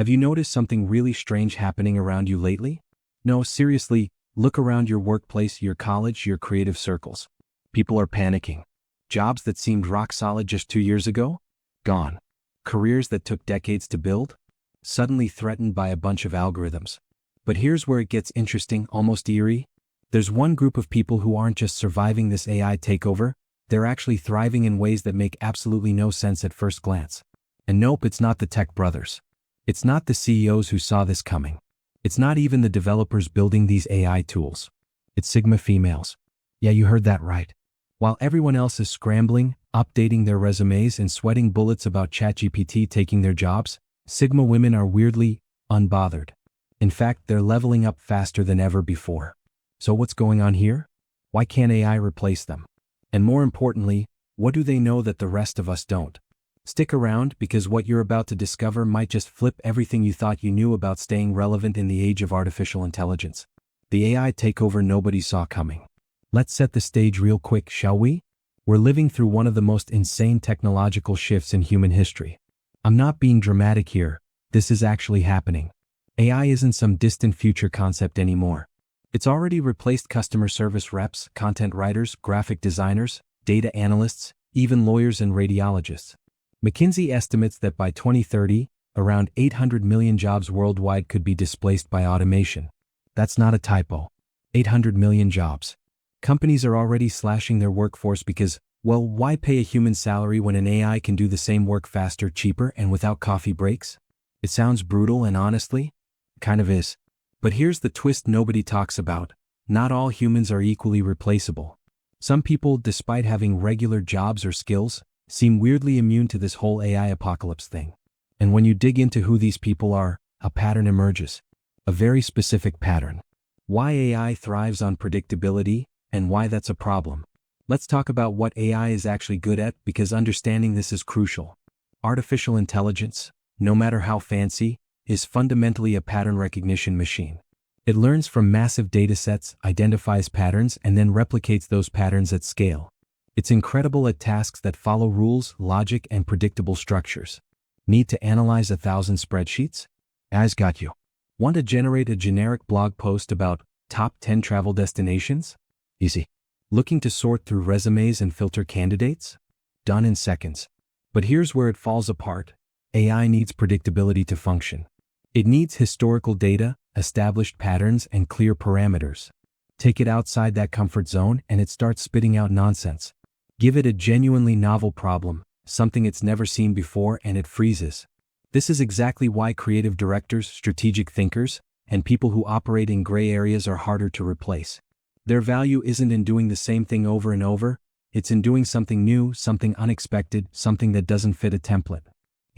Have you noticed something really strange happening around you lately? No, seriously, look around your workplace, your college, your creative circles. People are panicking. Jobs that seemed rock solid just 2 years ago? Gone. Careers that took decades to build? Suddenly threatened by a bunch of algorithms. But here's where it gets interesting, almost eerie. There's one group of people who aren't just surviving this AI takeover, they're actually thriving in ways that make absolutely no sense at first glance. And nope, it's not the tech brothers. It's not the CEOs who saw this coming. It's not even the developers building these AI tools. It's Sigma females. Yeah, you heard that right. While everyone else is scrambling, updating their resumes and sweating bullets about ChatGPT taking their jobs, Sigma women are weirdly unbothered. In fact, they're leveling up faster than ever before. So what's going on here? Why can't AI replace them? And more importantly, what do they know that the rest of us don't? Stick around, because what you're about to discover might just flip everything you thought you knew about staying relevant in the age of artificial intelligence. The AI takeover nobody saw coming. Let's set the stage real quick, shall we? We're living through one of the most insane technological shifts in human history. I'm not being dramatic here. This is actually happening. AI isn't some distant future concept anymore. It's already replaced customer service reps, content writers, graphic designers, data analysts, even lawyers and radiologists. McKinsey estimates that by 2030, around 800 million jobs worldwide could be displaced by automation. That's not a typo. 800 million jobs. Companies are already slashing their workforce because, well, why pay a human salary when an AI can do the same work faster, cheaper, and without coffee breaks? It sounds brutal, and honestly, kind of is. But here's the twist nobody talks about. Not all humans are equally replaceable. Some people, despite having regular jobs or skills, seem weirdly immune to this whole AI apocalypse thing. And when you dig into who these people are, a pattern emerges. A very specific pattern. Why AI thrives on predictability, and why that's a problem. Let's talk about what AI is actually good at, because understanding this is crucial. Artificial intelligence, no matter how fancy, is fundamentally a pattern recognition machine. It learns from massive datasets, identifies patterns, and then replicates those patterns at scale. It's incredible at tasks that follow rules, logic, and predictable structures. Need to analyze 1,000 spreadsheets? AI's got you. Want to generate a generic blog post about top 10 travel destinations? Easy. Looking to sort through resumes and filter candidates? Done in seconds. But here's where it falls apart. AI needs predictability to function. It needs historical data, established patterns, and clear parameters. Take it outside that comfort zone and it starts spitting out nonsense. Give it a genuinely novel problem, something it's never seen before, and it freezes. This is exactly why creative directors, strategic thinkers, and people who operate in gray areas are harder to replace. Their value isn't in doing the same thing over and over, it's in doing something new, something unexpected, something that doesn't fit a template.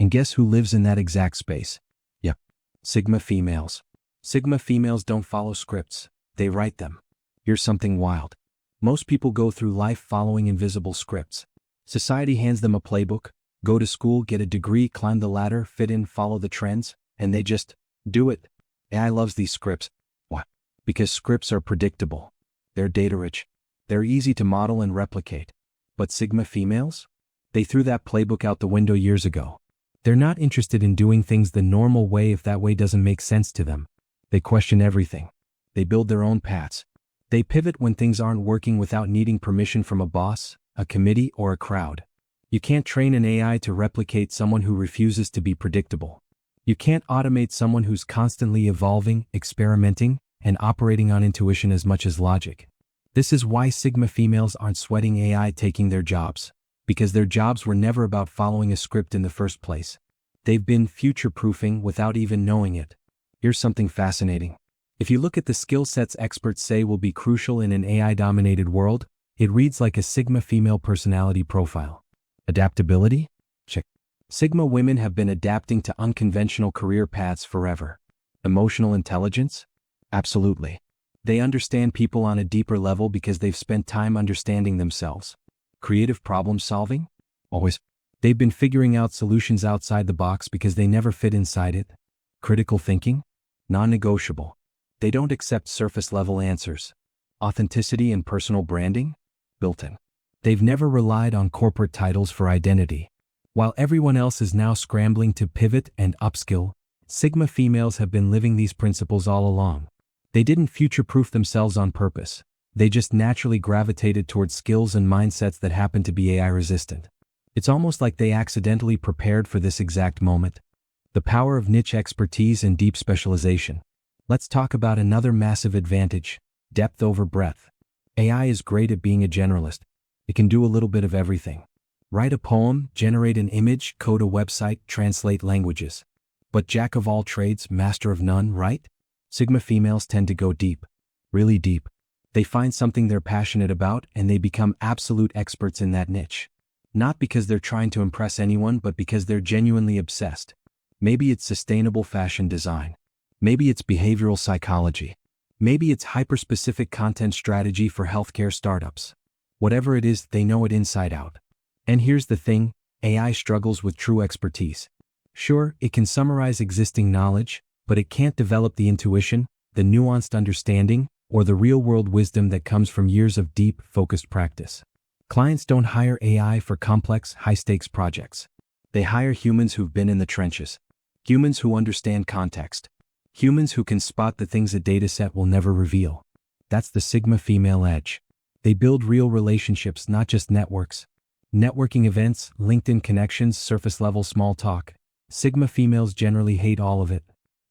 And guess who lives in that exact space? Yep. Sigma females. Sigma females don't follow scripts, they write them. Here's something wild. Most people go through life following invisible scripts. Society hands them a playbook, go to school, get a degree, climb the ladder, fit in, follow the trends, and they just do it. AI loves these scripts. Why? Because scripts are predictable. They're data-rich. They're easy to model and replicate. But Sigma females? They threw that playbook out the window years ago. They're not interested in doing things the normal way if that way doesn't make sense to them. They question everything. They build their own paths. They pivot when things aren't working without needing permission from a boss, a committee, or a crowd. You can't train an AI to replicate someone who refuses to be predictable. You can't automate someone who's constantly evolving, experimenting, and operating on intuition as much as logic. This is why Sigma females aren't sweating AI taking their jobs, because their jobs were never about following a script in the first place. They've been future-proofing without even knowing it. Here's something fascinating. If you look at the skill sets experts say will be crucial in an AI-dominated world, it reads like a Sigma female personality profile. Adaptability? Check. Sigma women have been adapting to unconventional career paths forever. Emotional intelligence? Absolutely. They understand people on a deeper level because they've spent time understanding themselves. Creative problem solving? Always. They've been figuring out solutions outside the box because they never fit inside it. Critical thinking? Non-negotiable. They don't accept surface-level answers. Authenticity and personal branding? Built-in. They've never relied on corporate titles for identity. While everyone else is now scrambling to pivot and upskill, Sigma females have been living these principles all along. They didn't future-proof themselves on purpose. They just naturally gravitated towards skills and mindsets that happen to be AI-resistant. It's almost like they accidentally prepared for this exact moment. The power of niche expertise and deep specialization. Let's talk about another massive advantage: depth over breadth. AI is great at being a generalist. It can do a little bit of everything. Write a poem, generate an image, code a website, translate languages. But jack of all trades, master of none, right? Sigma females tend to go deep. Really deep. They find something they're passionate about and they become absolute experts in that niche. Not because they're trying to impress anyone, but because they're genuinely obsessed. Maybe it's sustainable fashion design. Maybe it's behavioral psychology. Maybe it's hyper-specific content strategy for healthcare startups. Whatever it is, they know it inside out. And here's the thing, AI struggles with true expertise. Sure, it can summarize existing knowledge, but it can't develop the intuition, the nuanced understanding, or the real-world wisdom that comes from years of deep, focused practice. Clients don't hire AI for complex, high-stakes projects. They hire humans who've been in the trenches. Humans who understand context. Humans who can spot the things a dataset will never reveal. That's the Sigma female edge. They build real relationships, not just networks. Networking events, LinkedIn connections, surface-level small talk. Sigma females generally hate all of it.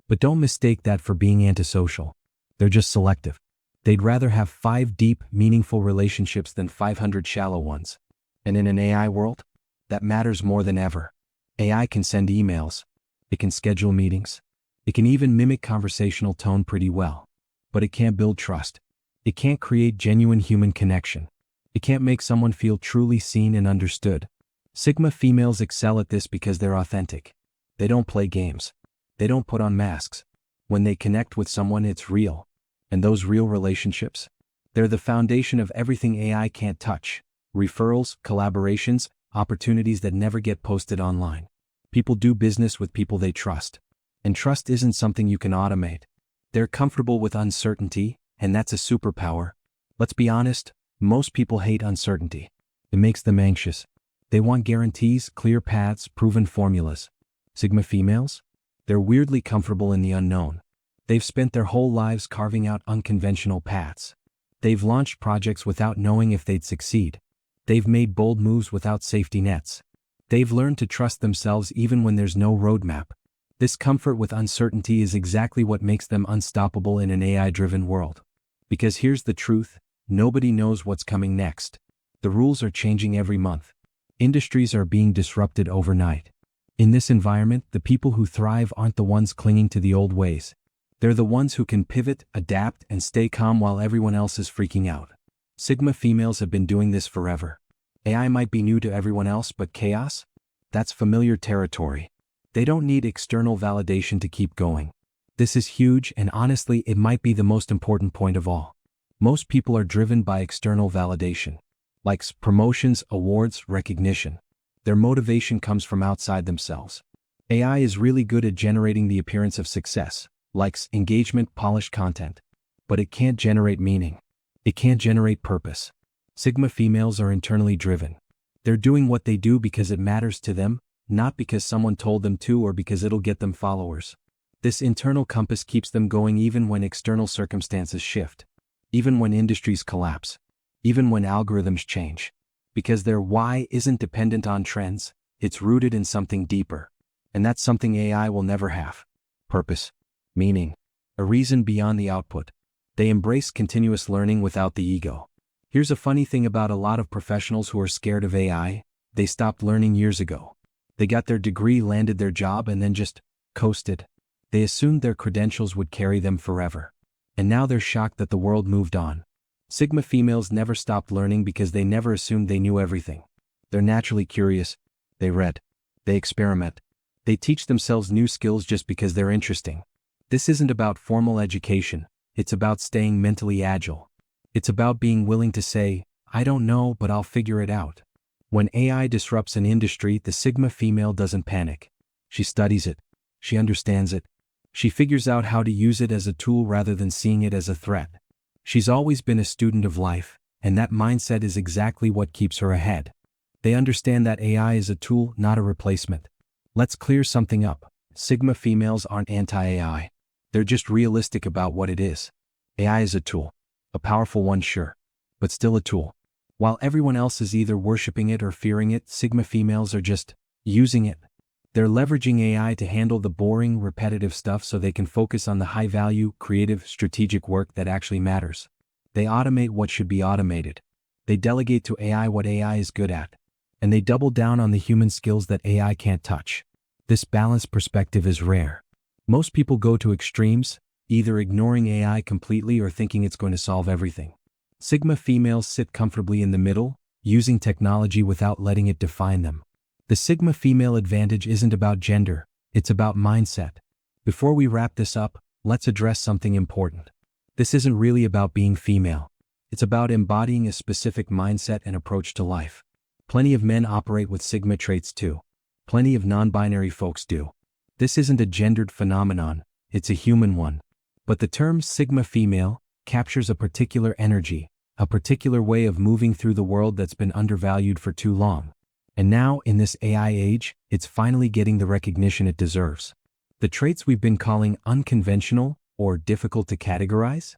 But don't mistake that for being antisocial. They're just selective. They'd rather have 5 deep, meaningful relationships than 500 shallow ones. And in an AI world, that matters more than ever. AI can send emails. It can schedule meetings. It can even mimic conversational tone pretty well. But it can't build trust. It can't create genuine human connection. It can't make someone feel truly seen and understood. Sigma females excel at this because they're authentic. They don't play games. They don't put on masks. When they connect with someone, it's real. And those real relationships? They're the foundation of everything AI can't touch. Referrals, collaborations, opportunities that never get posted online. People do business with people they trust. And trust isn't something you can automate. They're comfortable with uncertainty, and that's a superpower. Let's be honest, most people hate uncertainty. It makes them anxious. They want guarantees, clear paths, proven formulas. Sigma females? They're weirdly comfortable in the unknown. They've spent their whole lives carving out unconventional paths. They've launched projects without knowing if they'd succeed. They've made bold moves without safety nets. They've learned to trust themselves even when there's no roadmap. This comfort with uncertainty is exactly what makes them unstoppable in an AI-driven world. Because here's the truth, nobody knows what's coming next. The rules are changing every month. Industries are being disrupted overnight. In this environment, the people who thrive aren't the ones clinging to the old ways. They're the ones who can pivot, adapt, and stay calm while everyone else is freaking out. Sigma females have been doing this forever. AI might be new to everyone else, but chaos? That's familiar territory. They don't need external validation to keep going. This is huge, and honestly, it might be the most important point of all. Most people are driven by external validation. Likes, promotions, awards, recognition. Their motivation comes from outside themselves. AI is really good at generating the appearance of success, likes, engagement, polished content. But it can't generate meaning. It can't generate purpose. Sigma females are internally driven. They're doing what they do because it matters to them, not because someone told them to or because it'll get them followers. This internal compass keeps them going even when external circumstances shift. Even when industries collapse. Even when algorithms change. Because their why isn't dependent on trends, it's rooted in something deeper. And that's something AI will never have. Purpose. Meaning. A reason beyond the output. They embrace continuous learning without the ego. Here's a funny thing about a lot of professionals who are scared of AI, they stopped learning years ago. They got their degree, landed their job, and then just coasted. They assumed their credentials would carry them forever. And now they're shocked that the world moved on. Sigma females never stopped learning because they never assumed they knew everything. They're naturally curious. They read. They experiment. They teach themselves new skills just because they're interesting. This isn't about formal education. It's about staying mentally agile. It's about being willing to say, I don't know, but I'll figure it out. When AI disrupts an industry, the Sigma female doesn't panic. She studies it. She understands it. She figures out how to use it as a tool rather than seeing it as a threat. She's always been a student of life, and that mindset is exactly what keeps her ahead. They understand that AI is a tool, not a replacement. Let's clear something up. Sigma females aren't anti-AI. They're just realistic about what it is. AI is a tool. A powerful one, sure, but still a tool. While everyone else is either worshiping it or fearing it, Sigma females are just using it. They're leveraging AI to handle the boring, repetitive stuff so they can focus on the high-value, creative, strategic work that actually matters. They automate what should be automated. They delegate to AI what AI is good at. And they double down on the human skills that AI can't touch. This balanced perspective is rare. Most people go to extremes, either ignoring AI completely or thinking it's going to solve everything. Sigma females sit comfortably in the middle, using technology without letting it define them. The Sigma female advantage isn't about gender, it's about mindset. Before we wrap this up, let's address something important. This isn't really about being female. It's about embodying a specific mindset and approach to life. Plenty of men operate with Sigma traits too. Plenty of non-binary folks do. This isn't a gendered phenomenon, it's a human one. But the term Sigma female captures a particular energy, a particular way of moving through the world that's been undervalued for too long. And now, in this AI age, it's finally getting the recognition it deserves. The traits we've been calling unconventional or difficult to categorize?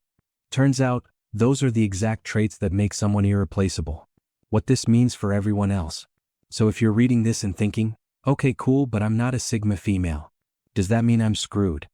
Turns out, those are the exact traits that make someone irreplaceable. What this means for everyone else. So if you're reading this and thinking, okay, cool, but I'm not a Sigma female, does that mean I'm screwed?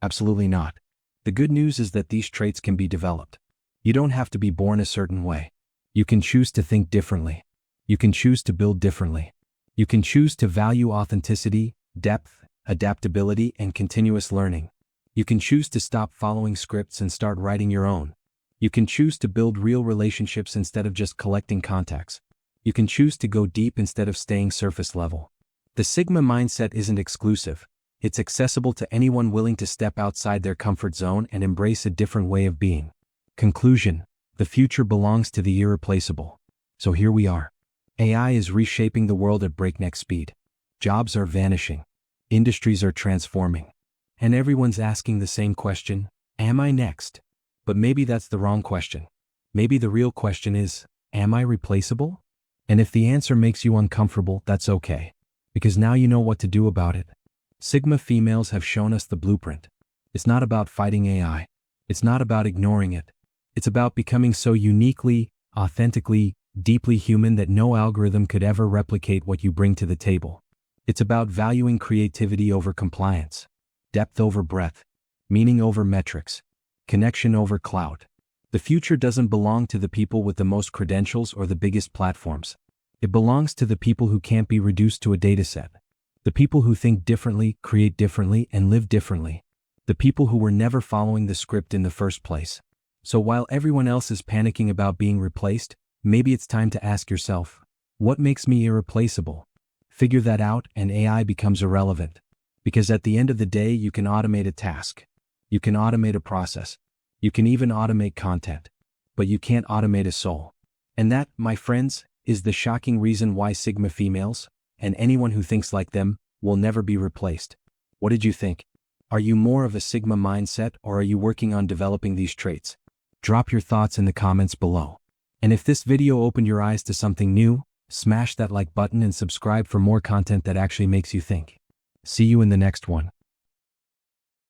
Absolutely not. The good news is that these traits can be developed. You don't have to be born a certain way. You can choose to think differently. You can choose to build differently. You can choose to value authenticity, depth, adaptability, and continuous learning. You can choose to stop following scripts and start writing your own. You can choose to build real relationships instead of just collecting contacts. You can choose to go deep instead of staying surface level. The Sigma mindset isn't exclusive. It's accessible to anyone willing to step outside their comfort zone and embrace a different way of being. Conclusion: the future belongs to the irreplaceable. So here we are. AI is reshaping the world at breakneck speed. Jobs are vanishing. Industries are transforming. And everyone's asking the same question: am I next? But maybe that's the wrong question. Maybe the real question is, am I replaceable? And if the answer makes you uncomfortable, that's okay. Because now you know what to do about it. Sigma females have shown us the blueprint. It's not about fighting AI. It's not about ignoring it. It's about becoming so uniquely, authentically, deeply human that no algorithm could ever replicate what you bring to the table. It's about valuing creativity over compliance, depth over breadth, meaning over metrics, connection over clout. The future doesn't belong to the people with the most credentials or the biggest platforms. It belongs to the people who can't be reduced to a dataset. The people who think differently, create differently, and live differently. The people who were never following the script in the first place. So while everyone else is panicking about being replaced, maybe it's time to ask yourself, what makes me irreplaceable? Figure that out and AI becomes irrelevant. Because at the end of the day, you can automate a task. You can automate a process. You can even automate content. But you can't automate a soul. And that, my friends, is the shocking reason why Sigma females, and anyone who thinks like them, will never be replaced. What did you think? Are you more of a Sigma mindset, or are you working on developing these traits? Drop your thoughts in the comments below. And if this video opened your eyes to something new, smash that like button and subscribe for more content that actually makes you think. See you in the next one.